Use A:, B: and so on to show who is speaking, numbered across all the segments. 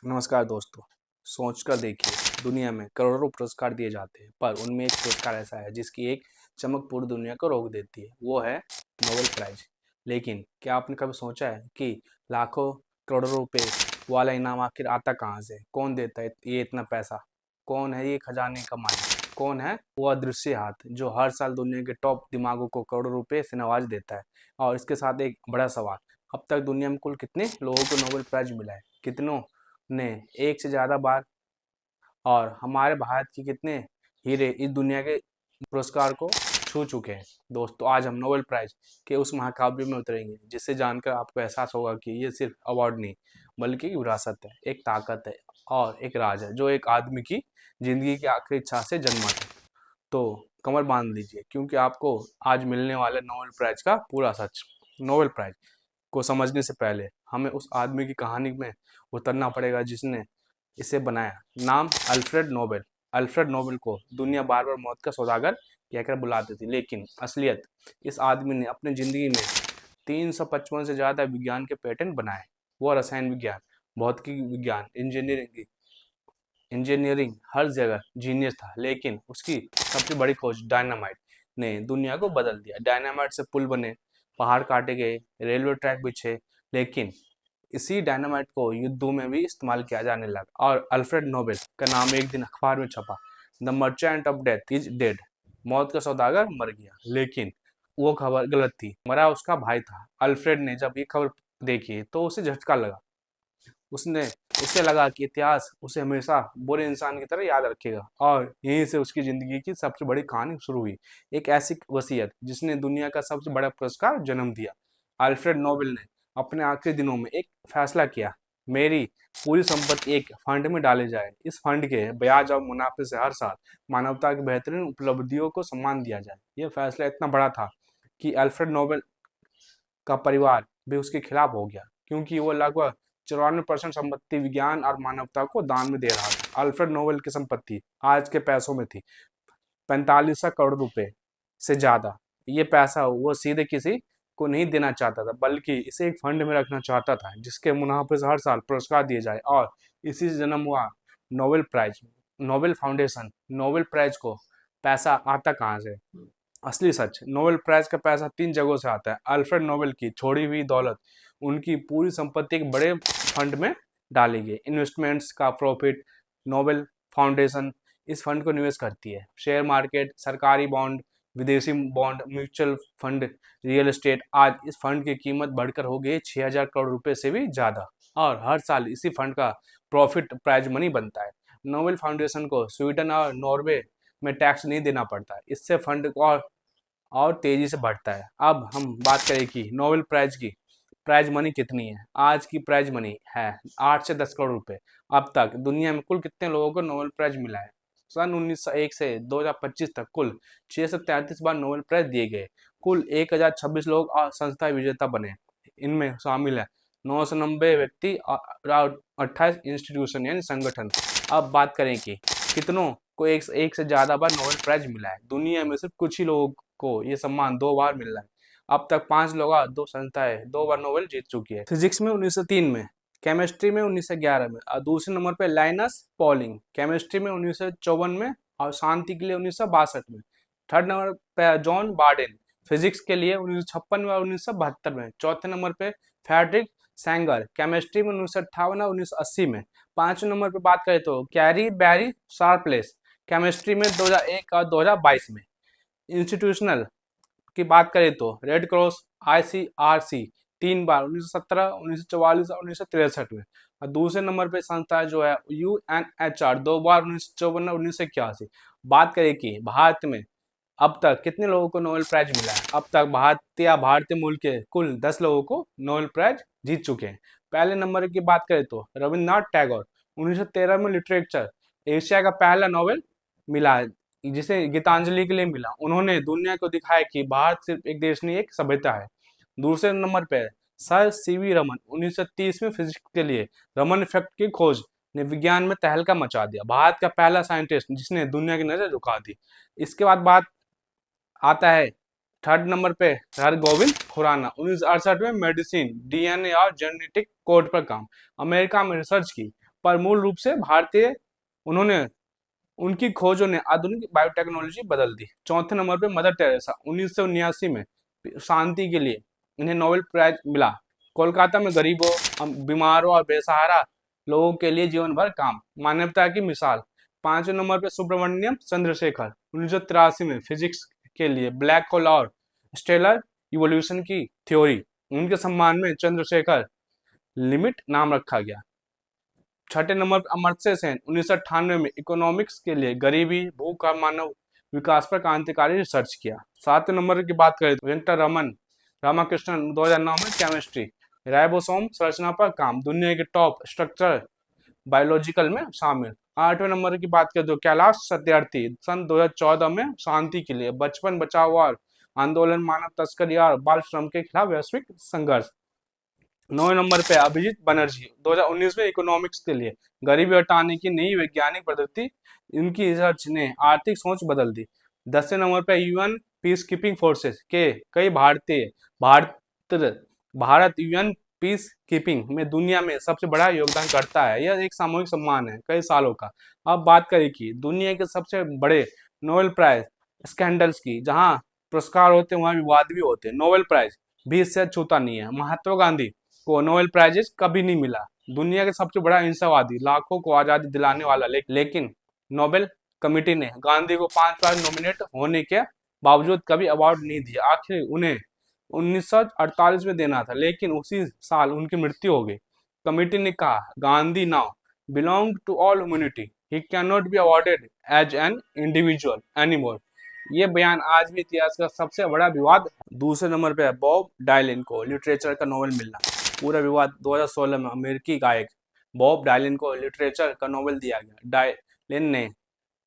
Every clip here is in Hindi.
A: नमस्कार दोस्तों। सोचकर देखिए, दुनिया में करोड़ों पुरस्कार दिए जाते हैं, पर उनमें एक पुरस्कार ऐसा है जिसकी एक चमक पूरी दुनिया को रोक देती है। वो है नोबेल प्राइज। लेकिन क्या आपने कभी सोचा है कि लाखों करोड़ों रुपए वाला इनाम आखिर आता कहाँ से? कौन देता है ये इतना पैसा? कौन है ये खजाने का मालिक? कौन है वो अदृश्य हाथ जो हर साल दुनिया के टॉप दिमागों को करोड़ों रुपए से नवाज देता है? और इसके साथ एक बड़ा सवाल, अब तक दुनिया में कुल कितने लोगों को नोबेल प्राइज मिला है? कितनों ने एक से ज़्यादा बार? और हमारे भारत के कितने हीरे इस दुनिया के पुरस्कार को छू चुके हैं? दोस्तों, आज हम नोबेल प्राइज के उस महाकाव्य में उतरेंगे जिससे जानकर आपको एहसास होगा कि ये सिर्फ अवार्ड नहीं, बल्कि एक विरासत है, एक ताकत है और एक राज है जो एक आदमी की जिंदगी की आखिरी इच्छा से जन्मा था। तो कमर बांध लीजिए, क्योंकि आपको आज मिलने वाले नोबेल प्राइज का पूरा सच। नोबेल प्राइज को समझने से पहले हमें उस आदमी की कहानी में उतरना पड़ेगा जिसने इसे बनाया। नाम अल्फ्रेड नोबेल। अल्फ्रेड नोबेल को दुनिया बार बार मौत का सौदागर कहकर बुलाती थी, लेकिन असलियत, इस आदमी ने अपनी जिंदगी में 355 से ज़्यादा विज्ञान के पेटेंट बनाए। वो रसायन विज्ञान, भौतिकी विज्ञान, इंजीनियरिंग हर जगह जीनियस था, लेकिन उसकी सबसे बड़ी खोज डायनामाइट ने दुनिया को बदल दिया। डायनामाइट से पुल बने, पहाड़ काटे गए, रेलवे ट्रैक बिछे, लेकिन इसी डायनामाइट को युद्धों में भी इस्तेमाल किया जाने लगा और अल्फ्रेड नोबेल का नाम एक दिन अखबार में छपा। The merchant of death is dead. मौत का सौदागर मर गया। लेकिन वो खबर गलत थी, मरा उसका भाई था। अल्फ्रेड ने जब ये खबर देखी तो उसे झटका लगा। उसने उसे लगा कि इतिहास उसे हमेशा बुरे इंसान की तरह याद रखेगा, और यहीं से उसकी जिंदगी की सबसे बड़ी कहानी शुरू हुई। एक ऐसी वसीयत जिसने दुनिया का सबसे बड़ा पुरस्कार जन्म दिया। अल्फ्रेड नोबेल ने अपने आखिरी दिनों में एक फैसला किया, मेरी पूरी संपत्ति एक फंड में डाली जाए। इस फंड के ब्याज और मुनाफे से हर साल मानवता की बेहतरीन उपलब्धियों को सम्मान दिया जाए। यह फैसला इतना बड़ा था कि अल्फ्रेड नोबेल का परिवार भी उसके खिलाफ हो गया, क्योंकि वो लगभग 94% संपत्ति विज्ञान और मानवता को दान में दे रहा था। अल्फ्रेड नोबेल की संपत्ति आज के पैसों में थी 4500 करोड़ रुपए से ज्यादा। ये पैसा वो सीधे किसी को नहीं देना चाहता था, बल्कि इसे एक फंड में रखना चाहता था जिसके मुनाफे से हर साल पुरस्कार दिए जाए। और इसी से जन्म हुआ Nobel prize. Nobel foundation. Nobel prize को पैसा आता कहाँ से? असली सच, नोबेल प्राइज का पैसा 3 जगहों से आता है। अल्फ्रेड नोबेल की छोड़ी हुई दौलत, उनकी पूरी संपत्ति एक बड़े फंड में डाली गई। इन्वेस्टमेंट्स का प्रॉफिट, नोबेल फाउंडेशन इस फंड को निवेश करती है। शेयर मार्केट, सरकारी बॉन्ड, विदेशी bond, mutual fund, real estate. आज इस फंड की कीमत बढ़कर हो गई 6000 करोड़ रुपए से भी ज्यादा, और हर साल इसी फंड का प्रॉफिट प्राइज मनी बनता है। नोबेल फाउंडेशन को स्वीडन और नॉर्वे में टैक्स नहीं देना पड़ता। इससे फंड को और तेजी से बढ़ता है। अब हम बात करें कि नोबेल प्राइज की प्राइज मनी कितनी है। आज की प्राइज मनी है 8 से 10 करोड़ रुपए। अब तक दुनिया में कुल कितने लोगों को नोबेल प्राइज मिला है? सन 1901 से 2025 तक कुल 633 बार नोबेल प्राइज दिए गए। कुल 1026 लोग और संस्था विजेता बने। इनमें शामिल है 990 व्यक्ति और 28 इंस्टीट्यूशन यानी संगठन। अब बात करें कि कितनों को एक से ज्यादा बार नोबेल प्राइज मिला है। दुनिया में सिर्फ कुछ ही लोगों को ये सम्मान 2 बार मिल रहा है। अब तक 5 लोग और 2 संस्थाएं 2 बार नोबेल जीत चुकी है। फिजिक्स में 1903 में, केमिस्ट्री में 1911 में, और दूसरे नंबर पे लाइनस पॉलिंग, केमिस्ट्री में 1954 में, और शांति के लिए 1962 में। थर्ड नंबर पे जॉन बार्डेन, फिजिक्स के लिए 1956 में और 1972 में। चौथे नंबर पे फ्रेडरिक सैंगर, केमिस्ट्री में 1958 और 1980 में। पांचवें नंबर पे बात करें तो कैरी बैरी शार्पलेस, केमिस्ट्री में 2001 और 2022 में। इंस्टीट्यूशनल की बात करें तो रेड क्रॉस, ICRC 3 बार 1917, 1944 और 1963 में। और दूसरे नंबर पे संस्था जो है UNHR 2 बार 1954 और 1981। बात करें कि भारत में अब तक कितने लोगों को नोबेल प्राइज मिला है? अब तक भारतीय मूल के कुल 10 लोगों को नोबेल प्राइज जीत चुके हैं। पहले नंबर की बात करें तो रविन्द्रनाथ टैगोर, 1913 में लिटरेचर, एशिया का पहला नोबेल मिला जिसे गीतांजलि के लिए मिला। उन्होंने दुनिया को दिखाया कि भारत सिर्फ एक देश नहीं, एक सभ्यता है। दूसरे नंबर पे सर CV रमन, 1930 में फिजिक्स के लिए रमन इफेक्ट की खोज ने विज्ञान में तहलका मचा दिया। भारत का पहला साइंटिस्ट जिसने दुनिया की नजर झुका दी। इसके बाद बात आता है थर्ड नंबर पे हरगोविंद खुराना, 1968 में मेडिसिन, DNA और जेनेटिक कोड पर काम, अमेरिका में रिसर्च की, पर मूल रूप से भारतीय उन्होंने उनकी खोजों ने आधुनिक बायोटेक्नोलॉजी बदल दी। चौथे नंबर पे मदर टेरेसा 1979 में शांति के लिए इन्हें नोबेल प्राइज मिला। कोलकाता में गरीबों, बीमारों और बेसहारा लोगों के लिए जीवन भर काम, मानवता की मिसाल। पांचवें नंबर पे सुब्रमण्यम चंद्रशेखर 1983 में फिजिक्स के लिए ब्लैक होल और स्टेलर इवोल्यूशन की थ्योरी, उनके सम्मान में चंद्रशेखर लिमिट नाम रखा गया। छठे नंबर पर अमर्त्य सेन 1998 में इकोनॉमिक्स के लिए गरीबी, भूख और मानव विकास पर क्रांतिकारी रिसर्च किया। सातवें नंबर की बात करें तो वेंकटरमन रामाकृष्णन 2009 में केमिस्ट्री, राइबोसोम संरचना पर काम, दुनिया के टॉप स्ट्रक्चर बायोलॉजिकल में शामिल। आठवें नंबर की बात करें तो कैलाश सत्यार्थी सन 2014 में शांति के लिए बचपन बचाओ और आंदोलन, मानव तस्करी और बाल श्रम के खिलाफ वैश्विक संघर्ष। 9वें नंबर पे अभिजीत बनर्जी 2019 में इकोनॉमिक्स के लिए गरीबी हटाने की नई वैज्ञानिक पद्धति, इनकी रिसर्च ने आर्थिक सोच बदल दी। 10वें नंबर पे यूएन पीस कीपिंग फोर्सेस के कई भारत यूएन पीस कीपिंग में दुनिया में सबसे बड़ा योगदान करता है। यह एक सामूहिक सम्मान है कई सालों का। अब बात करें कि दुनिया के सबसे बड़े नोबेल प्राइज स्कैंडल्स की, जहां पुरस्कार होते हैं वहां विवाद भी होते हैं। नोबेल प्राइज भी इससे छूता नहीं है। महात्मा गांधी को नोबेल प्राइजेस कभी नहीं मिला। दुनिया के सबसे बड़ा अहिंसावादी, लाखों को आजादी दिलाने वाला, लेकिन नोबेल कमेटी ने गांधी को 5 बार नॉमिनेट होने के बावजूद कभी अवार्ड नहीं दिया। आखिर उन्हें 1948 में देना था, लेकिन उसी साल उनकी मृत्यु हो गई। कमेटी ने कहा Gandhi now belong to all humanity, he can not be awarded as an individual anymore. ये बयान आज भी इतिहास का सबसे बड़ा विवाद। दूसरे नंबर पे है बॉब डायलन को लिटरेचर का नोबेल मिलना। पूरा विवाद 2016 में अमेरिकी गायक बॉब डायलन को लिटरेचर का नोबेल दिया गया। डायलन ने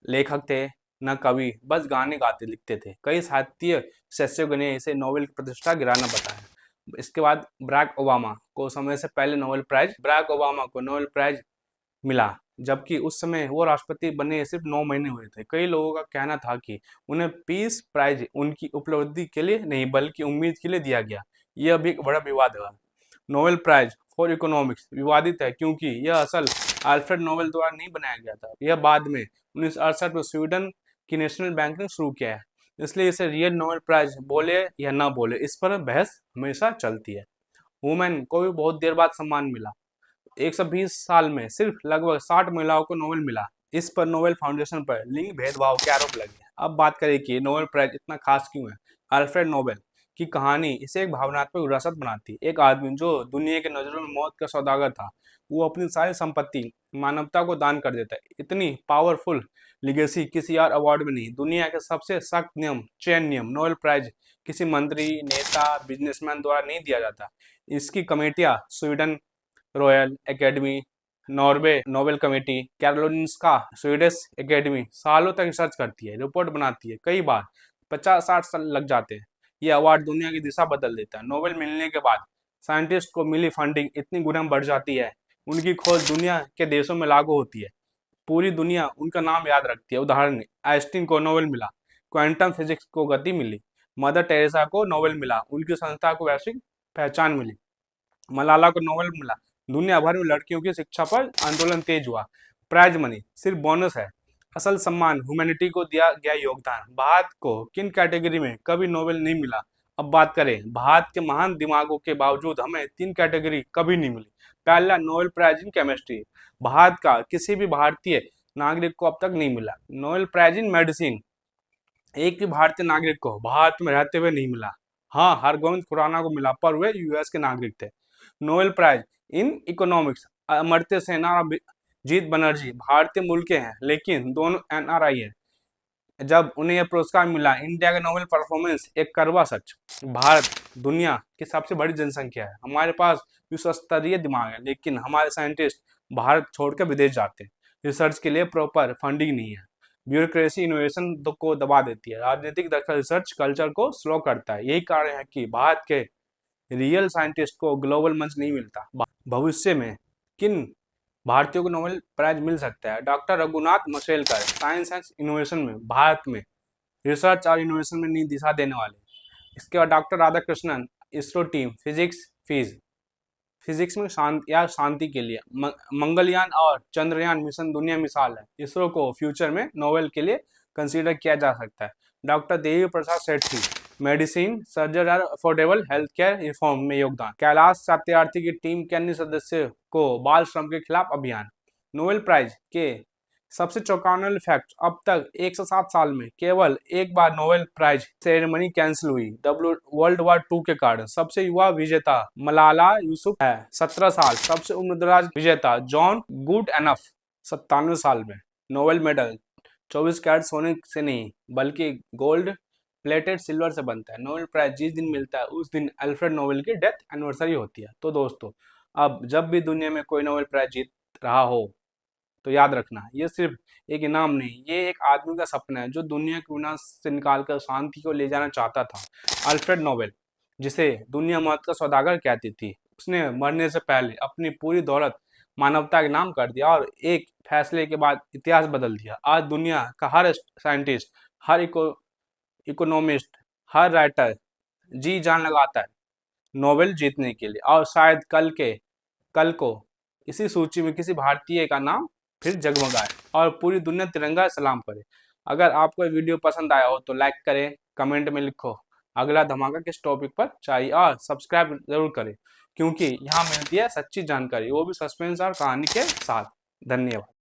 A: लेखक थे न कवि, बस गाने गाते लिखते थे। कई साहित्य सदस्यों ने इसे नोबेल की प्रतिष्ठा गिराना बताया। इसके बाद बराक ओबामा को समय से पहले बराक ओबामा को नोबेल प्राइज मिला, जबकि उस समय वो राष्ट्रपति बने सिर्फ 9 महीने हुए थे। कई लोगों का कहना था कि उन्हें पीस प्राइज उनकी उपलब्धि के लिए नहीं बल्कि उम्मीद के लिए दिया गया। यह भी एक बड़ा विवाद है। नोबेल प्राइज फॉर इकोनॉमिक्स विवादित है क्योंकि यह असल अल्फ्रेड नोबेल द्वारा नहीं बनाया गया था। यह बाद में 1968 में स्वीडन की नेशनल बैंक ने शुरू किया है, इसलिए इसे रियल नोबेल प्राइज बोले या ना बोले, इस पर बहस हमेशा चलती है। वुमेन को भी बहुत देर बाद सम्मान मिला। 120 साल में सिर्फ लगभग 60 महिलाओं को नोबेल मिला। इस पर नोबेल फाउंडेशन पर लिंग भेदभाव के आरोप लगे। अब बात करें कि नोबेल प्राइज इतना खास क्यों है। अल्फ्रेड नोबेल की कहानी इसे एक भावनात्मक विरासत बनाती है। एक आदमी जो दुनिया के नजरों में मौत का सौदागर था, वो अपनी सारी संपत्ति मानवता को दान कर देता है। इतनी पावरफुल लिगेसी किसी और अवार्ड में नहीं। दुनिया के सबसे सख्त नियम, चयन नियम, नोबेल प्राइज किसी मंत्री, नेता, बिजनेसमैन द्वारा नहीं दिया जाता। इसकी कमेटियां Sweden royal academy, Norway Nobel committee, Karolinska Swedish academy सालों तक रिसर्च करती है, रिपोर्ट बनाती है। कई बार 50-60 साल लग जाते हैं। ये अवार्ड दुनिया की दिशा बदल देता है। नोबेल मिलने के बाद साइंटिस्ट को मिली फंडिंग इतनी गुना बढ़ जाती है, उनकी खोज दुनिया के देशों में लागू होती है, पूरी दुनिया उनका नाम याद रखती है। उदाहरण, आइंस्टीन को नोबेल मिला, क्वांटम फिजिक्स को गति मिली। मदर टेरेसा को नोबेल मिला, उनकी संस्था को वैश्विक पहचान मिली। मलाला को नोबेल मिला, दुनिया भर में लड़कियों की शिक्षा पर आंदोलन तेज हुआ। प्राइज मनी सिर्फ बोनस है, असल सम्मान ह्यूमैनिटी को दिया गया योगदान। भारत को किन कैटेगरी में कभी नोबेल नहीं मिला। अब बात करें भारत के महान दिमागों के बावजूद हमें 3 कैटेगरी कभी नहीं मिली। पहला, Nobel prize in chemistry, Bharat का किसी भी भारतीय नागरिक को अब तक नहीं मिला। नोबेल प्राइज इन मेडिसिन, एक भी भारतीय नागरिक को भारत में रहते हुए नहीं मिला। हाँ, हरगोविंद खुराना को मिला, पर वे यूएस के नागरिक थे। Nobel prize in economics, Amartya Sen और अभिजीत बनर्जी भारतीय मूल के हैं, लेकिन दोनों एनआरआई है। जब उन्हें यह पुरस्कार मिला, इंडिया का नोबेल परफॉर्मेंस एक कड़वा सच। भारत दुनिया की सबसे बड़ी जनसंख्या है, हमारे पास विश्व स्तरीय दिमाग है, लेकिन हमारे साइंटिस्ट भारत छोड़कर विदेश जाते हैं। रिसर्च के लिए प्रॉपर फंडिंग नहीं है। ब्यूरोक्रेसी इनोवेशन को दबा देती है। राजनीतिक दखल रिसर्च कल्चर को स्लो करता है। यही कारण है कि भारत के रियल साइंटिस्ट को ग्लोबल मंच नहीं मिलता। भविष्य में किन भारतीयों को नोबेल प्राइज मिल सकता है। Doctor Raghunath Mashelkar science and innovation में भारत में रिसर्च और इनोवेशन में नई दिशा देने वाले। इसके बाद doctor Radhakrishnan ISRO team physics fees. Physics में शांति के लिए मंगलयान और चंद्रयान मिशन दुनिया मिसाल है। इसरो को फ्यूचर में नोबेल के लिए कंसीडर किया जा सकता है। डॉक्टर देवी प्रसाद सेठी मेडिसिन, सर्जरी और अफोर्डेबल हेल्थ केयर रिफॉर्म में योगदान। कैलाश सत्यार्थी की टीम के अन्य सदस्यों को बाल श्रम के खिलाफ अभियान। नोबेल प्राइज के सबसे चौंकाने फैक्ट, अब तक 107 साल में केवल एक बार नोबेल प्राइज सेरेमनी कैंसिल हुई वर्ल्ड वॉर 2 के कारण। सबसे युवा विजेता मलाला यूसुफ है 17 साल। सबसे उम्रदराज विजेता जॉन गुड एनफ 97 साल में। नोबेल मेडल 24 कैरेट सोने से नहीं बल्कि गोल्ड प्लेटेड सिल्वर से बनता है। नोबेल प्राइज जिस दिन मिलता है उस दिन अल्फ्रेड नोबेल की डेथ एनिवर्सरी होती है। तो दोस्तों, अब जब भी दुनिया में कोई नोबेल प्राइज जीत रहा हो तो याद रखना, ये सिर्फ एक इनाम नहीं, ये एक आदमी का सपना है जो दुनिया को विनाश से निकालकर शांति को ले जाना चाहता था। अल्फ्रेड नोबेल, जिसे दुनिया मौत का सौदागर कहती थी, उसने मरने से पहले अपनी पूरी दौलत मानवता के नाम कर दिया और एक फैसले के बाद इतिहास बदल दिया। आज दुनिया का हर साइंटिस्ट, हर इकोनॉमिस्ट, हर राइटर जी जान लगाता है नोबेल जीतने के लिए, और शायद कल को इसी सूची में किसी भारतीय का नाम फिर जगमगाए और पूरी दुनिया तिरंगा सलाम करे। अगर आपको ये वीडियो पसंद आया हो तो लाइक करें, कमेंट में लिखो अगला धमाका किस टॉपिक पर चाहिए, और सब्सक्राइब जरूर करें क्योंकि यहाँ मिलती है सच्ची जानकारी, वो भी सस्पेंस और कहानी के साथ। धन्यवाद।